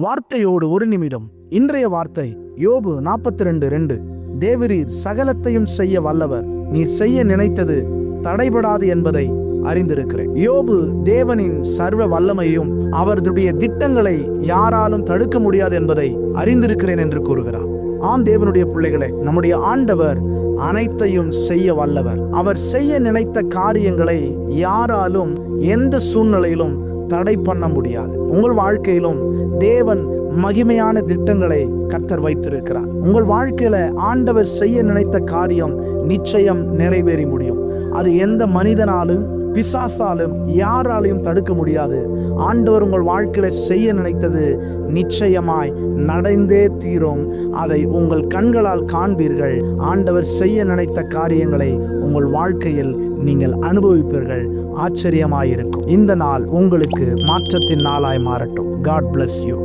வார்த்தையோடு ஒரு நிமிடம். இன்றைய வார்த்தை யோபு 42:2. தேவரீர் சகலத்தையும் செய்ய வல்லவர், நீர் செய்ய நினைத்தது தடைபடாது என்பதை அறிந்திருக்கிறேன். யோபு தேவனின் சர்வ வல்லமையும் அவருடைய திட்டங்களை யாராலும் தடுக்க முடியாது என்பதை அறிந்திருக்கிறேன் என்று கூறுகிறார். ஆம் தேவனுடைய பிள்ளைகளே, நம்முடைய ஆண்டவர் அனைத்தையும் செய்ய வல்லவர். அவர் செய்ய நினைத்த காரியங்களை யாராலும் எந்த சூழ்நிலையிலும் தடை பண்ண முடியாது. உங்கள் வாழ்க்கையிலும் தேவன் மகிமையான திட்டங்களை கர்த்தர் வைத்திருக்கிறார். உங்கள் வாழ்க்கையில ஆண்டவர் செய்ய நினைத்த காரியம் நிச்சயம் நிறைவேறி முடியும். அது எந்த மனிதனாலும் பிசாசாலும் யாராலையும் தடுக்க முடியாது. ஆண்டவர் உங்கள் வாழ்க்கையில செய்ய நினைத்தது நிச்சயமாய் நடந்தே தீரும். அதை உங்கள் கண்களால் காண்பீர்கள். ஆண்டவர் செய்ய நினைத்த காரியங்களை உங்கள் வாழ்க்கையில் நீங்கள் அனுபவிப்பீர்கள். ஆச்சரியமாயிருக்கும். இந்த நாள் உங்களுக்கு மாற்றத்தின் நாளாய் மாறட்டும். God bless you.